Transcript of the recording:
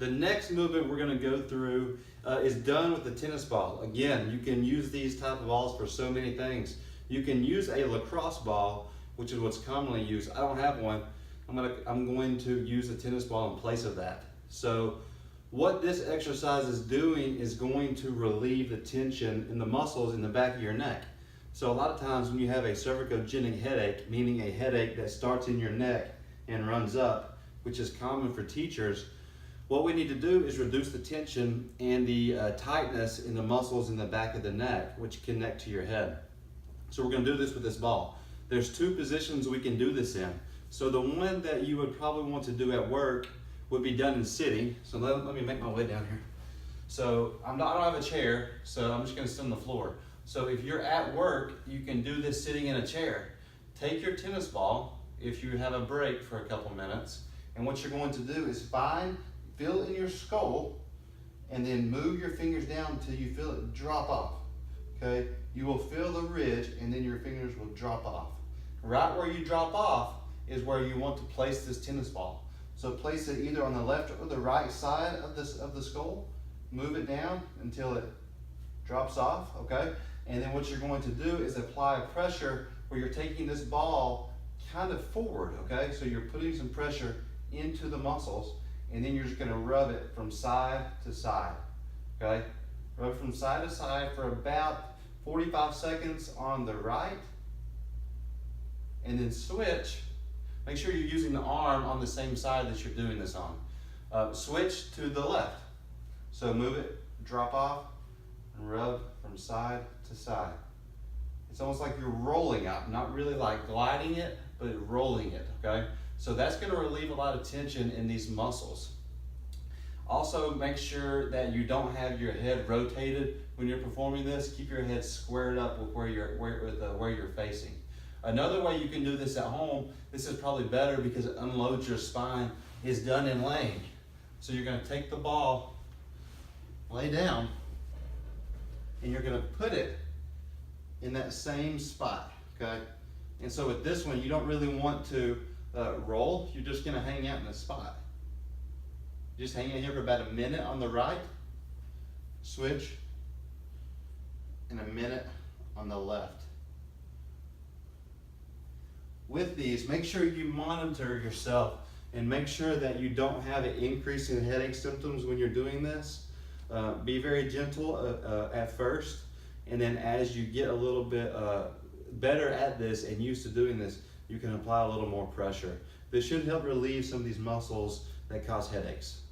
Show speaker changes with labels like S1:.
S1: The next movement we're going to go through is done with the tennis ball. Again, you can use these type of balls for so many things. You can use a lacrosse ball, which is what's commonly used. I don't have one. I'm going to use a tennis ball in place of that. So what this exercise is doing is going to relieve the tension in the muscles in the back of your neck. So a lot of times when you have a cervicogenic headache, meaning a headache that starts in your neck and runs up, which is common for teachers, what we need to do is reduce the tension and the tightness in the muscles in the back of the neck, which connect to your head. So we're going to do this with this ball. There's two positions we can do this in. So the one that you would probably want to do at work would be done in sitting. So let me make my way down here. So I don't have a chair, so I'm just going to sit on the floor. So if you're at work, you can do this sitting in a chair. Take your tennis ball, if you have a break for a couple minutes, and what you're going to do is feel it in your skull, and then move your fingers down until you feel it drop off. Okay? You will feel the ridge, and then your fingers will drop off. Right where you drop off is where you want to place this tennis ball. So place it either on the left or the right side of the skull. Move it down until it drops off, okay? And then what you're going to do is apply pressure where you're taking this ball kind of forward, okay? So you're putting some pressure into the muscles, and then you're just gonna rub it from side to side, okay? Rub from side to side for about 45 seconds on the right, and then switch. Make sure you're using the arm on the same side that you're doing this on. Switch to the left. So move it, drop off, and rub from side to side. It's almost like you're rolling out, not really like gliding it, but rolling it, okay? So that's gonna relieve a lot of tension in these muscles. Also, make sure that you don't have your head rotated when you're performing this. Keep your head squared up with where you're facing. Another way you can do this at home, this is probably better because it unloads your spine, is done in laying. So you're gonna take the ball, lay down, and you're gonna put it in that same spot, okay? And so with this one, you don't really want to roll, you're just gonna hang out in the spot. Just hang out here for about a minute on the right, switch, and a minute on the left. With these, make sure you monitor yourself and make sure that you don't have an increase in headache symptoms when you're doing this. Be very gentle at first, and then as you get a little bit better at this and used to doing this, you can apply a little more pressure. This should help relieve some of these muscles that cause headaches.